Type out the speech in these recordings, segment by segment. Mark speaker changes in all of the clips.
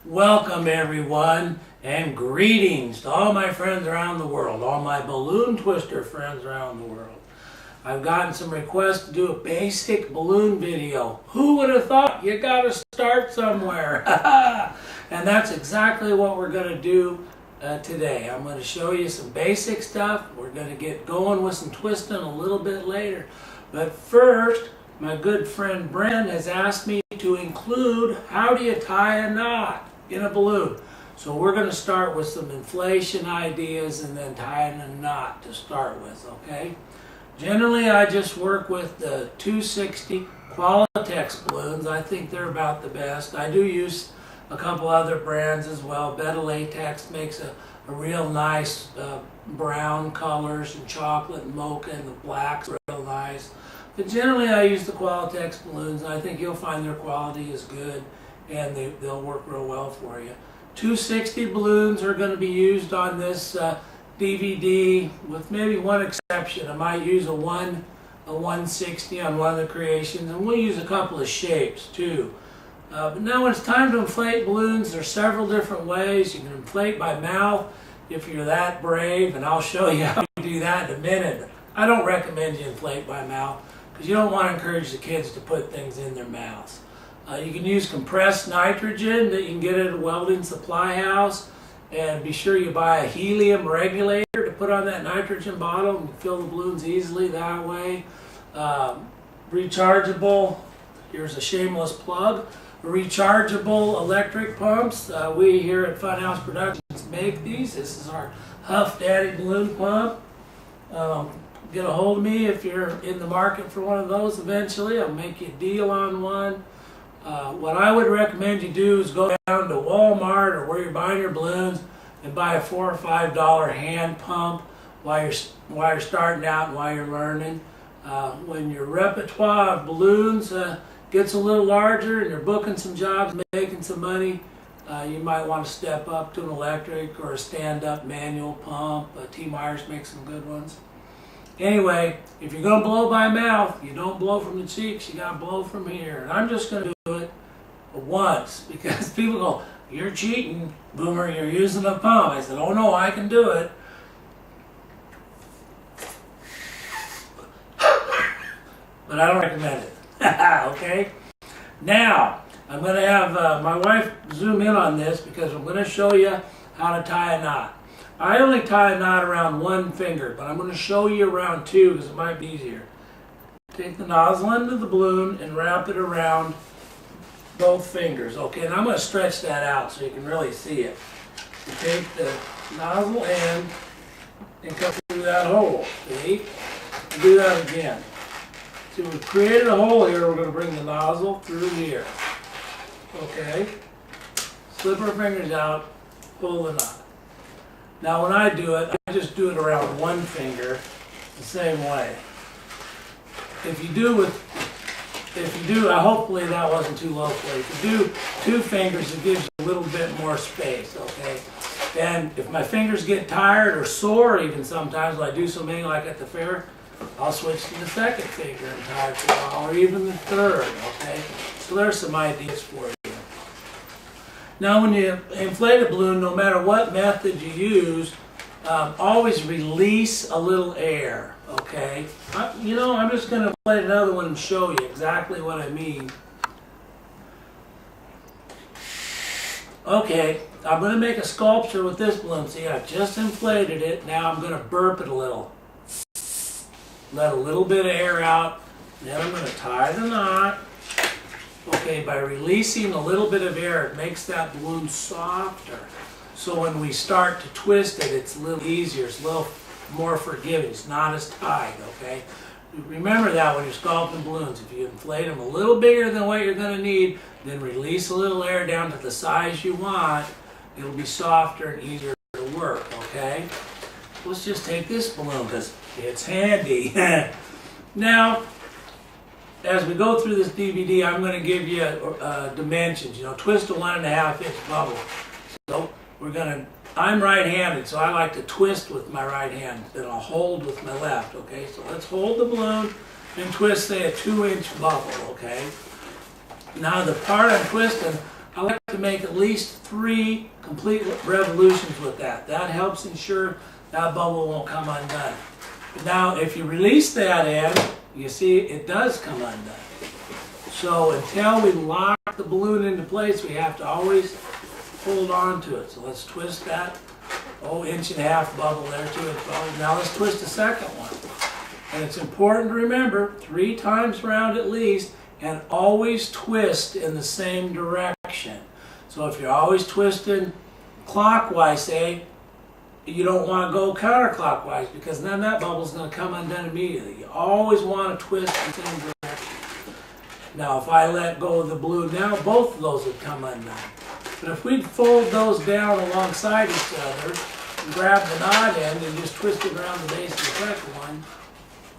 Speaker 1: Welcome everyone, and greetings to all my friends around the world, all my balloon twister friends around the world. I've gotten some requests to do a basic balloon video. Who would have thought? You gotta start somewhere. And that's exactly what we're gonna do today. I'm gonna show you some basic stuff. We're gonna get going with some twisting a little bit later. But first, my good friend Brent has asked me to include how do you tie a knot in a balloon. So we're going to start with some inflation ideas and then tying a knot to start with, okay? Generally, I just work with the 260 Qualitex balloons. I think they're about the best. I do use a couple other brands as well. Beta Latex makes a real nice brown colors, and chocolate and mocha, and the black's real nice. But generally I use the Qualitex balloons, and I think you'll find their quality is good and they'll work real well for you. 260 balloons are going to be used on this DVD with maybe one exception. I might use a 160 on one of the creations, and we'll use a couple of shapes too. But now when it's time to inflate balloons, there's several different ways. You can inflate by mouth if you're that brave, and I'll show you how you do that in a minute. But I don't recommend you inflate by mouth, because you don't want to encourage the kids to put things in their mouths. You can use compressed nitrogen that you can get at a welding supply house, and be sure you buy a helium regulator to put on that nitrogen bottle and fill the balloons easily that way. Rechargeable, here's a shameless plug, rechargeable electric pumps. We here at Funhouse Productions make these. This is our Huff Daddy balloon pump. Get a hold of me if you're in the market for one of those eventually. I'll make you a deal on one. What I would recommend you do is go down to Walmart or where you're buying your balloons and buy a $4 or $5 hand pump while you're starting out and while you're learning. When your repertoire of balloons gets a little larger and you're booking some jobs, making some money, you might want to step up to an electric or a stand-up manual pump. T. Myers makes some good ones. Anyway, if you're going to blow by mouth, you don't blow from the cheeks, you got to blow from here. And I'm just going to do it once, because people go, "You're cheating, Boomer, you're using a pump." I said, "Oh no, I can do it." But I don't recommend it. Okay? Now, I'm going to have my wife zoom in on this, because I'm going to show you how to tie a knot. I only tie a knot around one finger, but I'm going to show you around two because it might be easier. Take the nozzle end of the balloon and wrap it around both fingers. Okay, and I'm going to stretch that out so you can really see it. You take the nozzle end and cut through that hole. See? And do that again. So we've created a hole here. We're going to bring the nozzle through here. Okay? Slip our fingers out, pull the knot. Now when I do it, I just do it around one finger the same way. If you do, hopefully that wasn't too low for you. If you do two fingers, it gives you a little bit more space, okay? And if my fingers get tired or sore even sometimes when I do so many like at the fair, I'll switch to the second finger and tie for a while, or even the third, okay? So there's some ideas for you. Now when you inflate a balloon, no matter what method you use, always release a little air, okay? I'm just going to inflate another one and show you exactly what I mean. Okay, I'm going to make a sculpture with this balloon. See, I've just inflated it. Now I'm going to burp it a little. Let a little bit of air out. Then I'm going to tie the knot. Okay, by releasing a little bit of air, it makes that balloon softer. So when we start to twist it, it's a little easier, it's a little more forgiving, it's not as tight, okay? Remember that when you're sculpting balloons. If you inflate them a little bigger than what you're going to need, then release a little air down to the size you want, it'll be softer and easier to work, okay? Let's just take this balloon because it's handy. Now, as we go through this DVD, I'm going to give you dimensions. Twist a 1.5 inch bubble. So I'm right-handed, so I like to twist with my right hand, then I'll hold with my left, okay? So let's hold the balloon and twist, say, a 2-inch bubble, okay? Now the part I'm twisting, I like to make at least 3 complete revolutions with that. That helps ensure that bubble won't come undone. But now, if you release that end, you see it does come undone. So until we lock the balloon into place, we have to always hold on to it. So let's twist that, 1.5-inch bubble there, 2-inch bubble. Now let's twist the second one. And it's important to remember, 3 times around at least, and always twist in the same direction. So if you're always twisting clockwise, say, you don't want to go counterclockwise, because then that bubble's going to come undone immediately. You always want to twist in the same direction. Now if I let go of the balloon now, both of those would come undone. But if we fold those down alongside each other, and grab the knot end and just twist it around the base of the second one,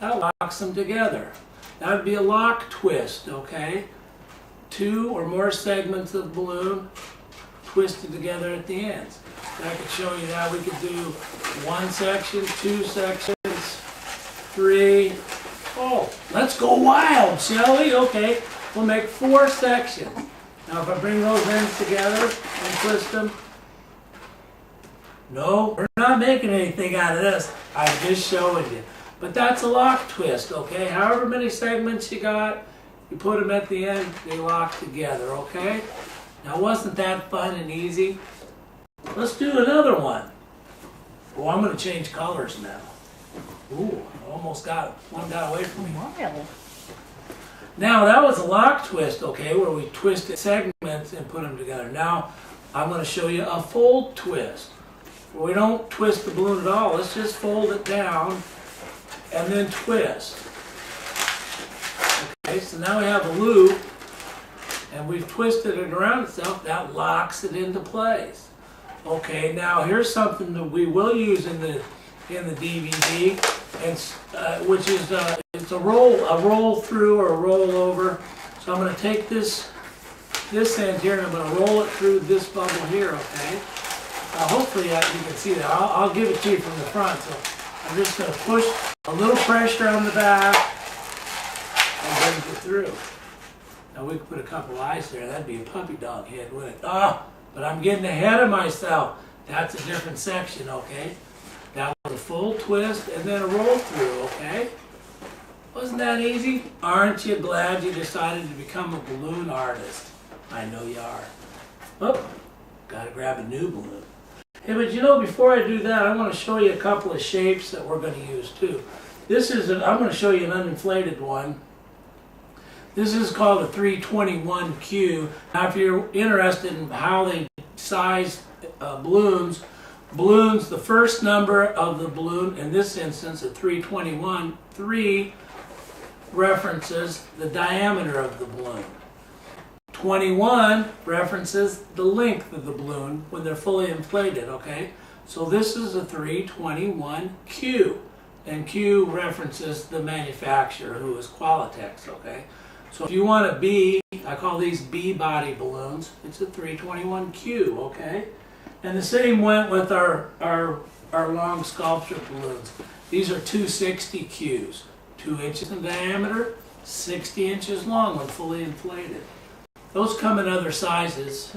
Speaker 1: that locks them together. That would be a lock twist, okay? 2 or more segments of balloon twisted together at the ends. I could show you that. We could do 1 section, 2 sections, 3. Oh, let's go wild, shall we? Okay, we'll make 4 sections. Now if I bring those ends together and twist them, no, we're not making anything out of this. I'm just showing you. But that's a lock twist, okay? However many segments you got, you put them at the end, they lock together, okay? Now wasn't that fun and easy? Let's do another one. Oh, I'm going to change colors now. Ooh, almost got one got away from me.
Speaker 2: Wow.
Speaker 1: Now that was a lock twist, okay, where we twisted segments and put them together. Now I'm going to show you a fold twist. Where we don't twist the balloon at all. Let's just fold it down and then twist. Okay, so now we have a loop, and we've twisted it around itself. That locks it into place. Okay, now here's something that we will use in the DVD, and which is it's a roll through or a roll over. So I'm going to take this end here and I'm going to roll it through this bubble here. Okay. Hopefully you can see that. I'll give it to you from the front. So I'm just going to push a little pressure on the back and bring it through. Now we could put a couple eyes there. That'd be a puppy dog head, wouldn't it? But I'm getting ahead of myself. That's a different section, okay? That was a full twist and then a roll through, okay? Wasn't that easy? Aren't you glad you decided to become a balloon artist? I know you are. Oh, gotta grab a new balloon. Hey, but you know, before I do that, I want to show you a couple of shapes that we're going to use too. I'm going to show you an uninflated one. This is called a 321Q. Now, if you're interested in how they size balloons, the first number of the balloon, in this instance, a 321, 3 references the diameter of the balloon. 21 references the length of the balloon when they're fully inflated, okay? So this is a 321Q, and Q references the manufacturer, who is Qualitex, okay? So if you want a B, I call these B body balloons, it's a 321Q, okay? And the same went with our long sculpture balloons. These are 260Qs, 2 inches in diameter, 60 inches long when fully inflated. Those come in other sizes.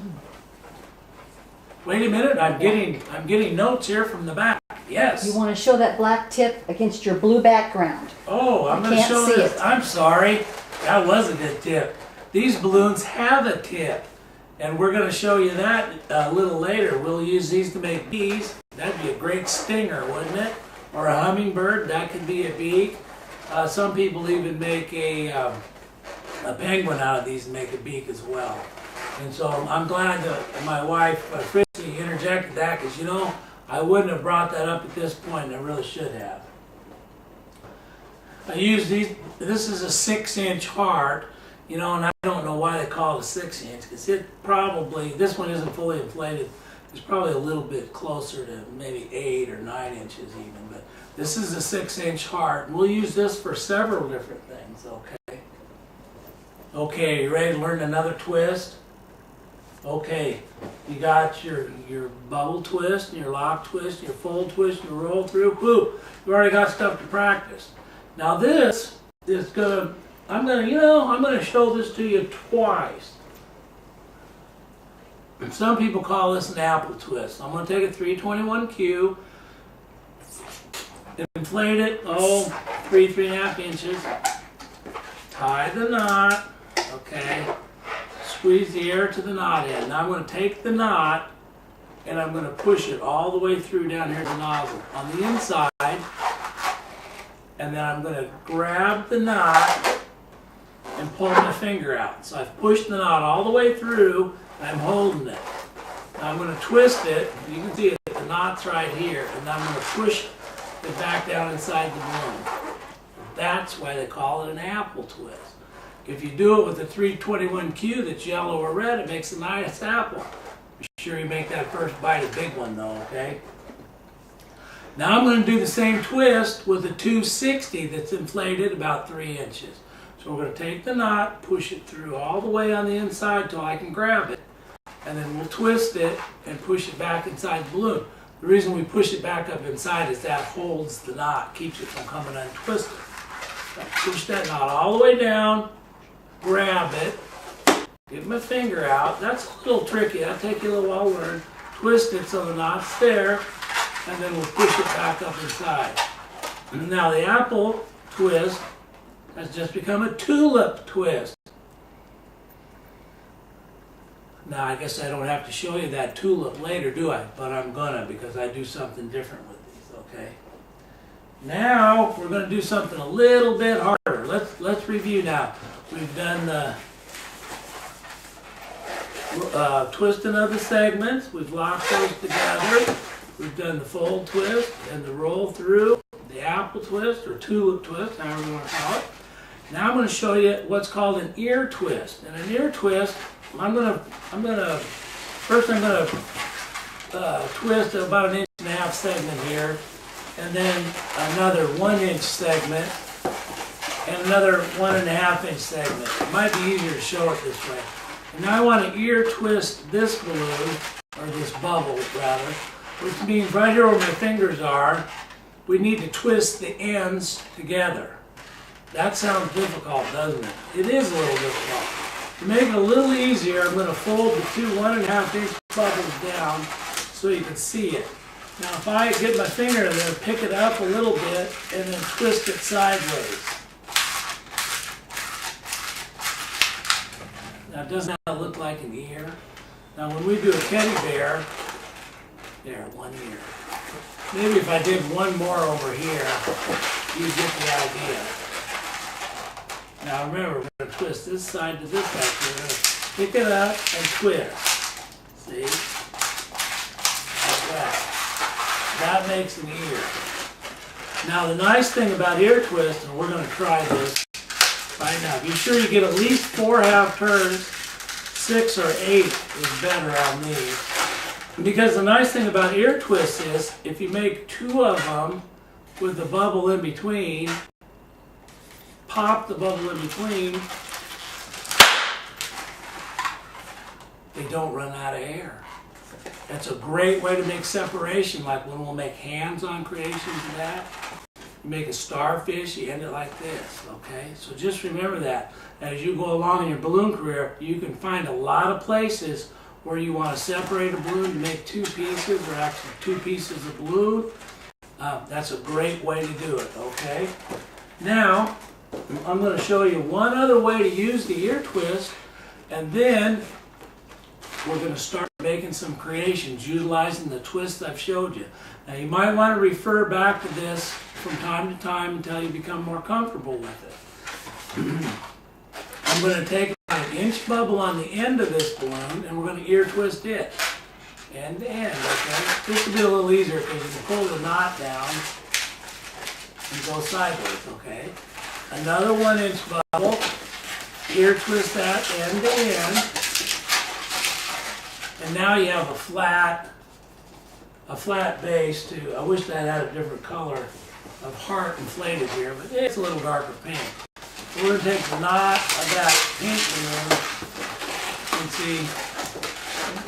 Speaker 1: Wait a minute, I'm getting notes here from the back. Yes.
Speaker 2: You want to show that black tip against your blue background.
Speaker 1: Oh, I'm going to show this. I'm sorry. That was a good tip. These balloons have a tip, and we're going to show you that a little later. We'll use these to make bees. That'd be a great stinger, wouldn't it? Or a hummingbird. That could be a beak. Some people even make a penguin out of these and make a beak as well. And so I'm glad that my wife, Christy, interjected that, because, you know, I wouldn't have brought that up at this point, and I really should have. I use these. This is a 6-inch heart, you know, and I don't know why they call it a 6-inch, because this one isn't fully inflated. It's probably a little bit closer to maybe 8 or 9 inches even, but this is a 6-inch heart, and we'll use this for several different things, okay? Okay, you ready to learn another twist? Okay, you got your bubble twist, and your lock twist, your fold twist, and your roll through. Whoo, you already got stuff to practice. Now this is I'm gonna show this to you twice. Some people call this an apple twist. I'm going to take a 321Q, inflate it, 3.5 inches, tie the knot, okay, squeeze the air to the knot end. Now I'm going to take the knot and I'm going to push it all the way through down here to the nozzle on the inside, and then I'm going to grab the knot and pull my finger out. So I've pushed the knot all the way through and I'm holding it. Now I'm going to twist it. You can see it, the knot's right here, and now I'm going to push it back down inside the balloon. That's why they call it an apple twist. If you do it with a 321Q that's yellow or red, it makes a nice apple. Be sure you make that first bite a big one though, okay? Now I'm going to do the same twist with a 260 that's inflated about 3 inches. So we're going to take the knot, push it through all the way on the inside till I can grab it, and then we'll twist it and push it back inside the balloon. The reason we push it back up inside is that holds the knot, keeps it from coming untwisted. So push that knot all the way down, grab it, get my finger out. That's a little tricky. That'll take you a little while to learn. Twist it so the knot's there, and then we'll push it back up inside. And now the apple twist has just become a tulip twist. Now I guess I don't have to show you that tulip later, do I? But I'm gonna, because I do something different with these, okay? Now we're gonna do something a little bit harder. Let's review now. We've done the twisting of the segments. We've locked those together. We've done the fold twist and the roll through, the apple twist or tulip twist, however you want to call it. Now I'm going to show you what's called an ear twist. And an ear twist, I'm gonna twist about 1.5 inch segment here, and then another 1 inch segment, and another 1.5 inch segment. It might be easier to show it this way. And now I want to ear twist this balloon, or this bubble rather, which means right here where my fingers are, we need to twist the ends together. That sounds difficult, doesn't it? It is a little difficult. To make it a little easier, I'm going to fold the two 1.5 inch bubbles down so you can see it. Now if I get my finger in there, pick it up a little bit, and then twist it sideways. Now doesn't that look like an ear? Now when we do a teddy bear, there, one ear. Maybe if I did one more over here, you get the idea. Now remember, we're going to twist this side to this side. We're going to pick it up and twist. See? Like that. That makes an ear. Now the nice thing about ear twist, and we're going to try this right now. Be sure you get at least 4 half turns. 6 or 8 is better on these. Because the nice thing about ear twists is, if you make 2 of them with the bubble in between, pop the bubble in between, they don't run out of air. That's a great way to make separation, like when we'll make hands on creations of that. You make a starfish, you end it like this, okay? So just remember that. As you go along in your balloon career, you can find a lot of places where you want to separate a balloon to make 2 pieces, or actually 2 pieces of balloon. That's a great way to do it, okay? Now, I'm going to show you one other way to use the ear twist, and then we're going to start making some creations utilizing the twists I've showed you. Now you might want to refer back to this from time to time until you become more comfortable with it. I'm going to take an inch bubble on the end of this balloon, and we're going to ear twist it end to end, okay? This will be a little easier because you can pull the knot down and go sideways, okay? Another 1 inch bubble, ear twist that end to end, and now you have a flat base too. I wish that had a different color of heart inflated here, but it's a little darker pink. So we're going to take the knot of that pink balloon and see,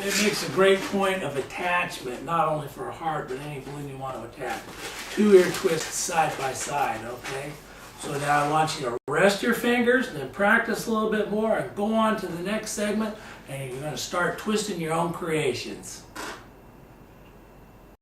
Speaker 1: it makes a great point of attachment, not only for a heart, but any balloon you want to attach. 2 ear twists side by side, okay? So now I want you to rest your fingers and then practice a little bit more and go on to the next segment, and you're going to start twisting your own creations.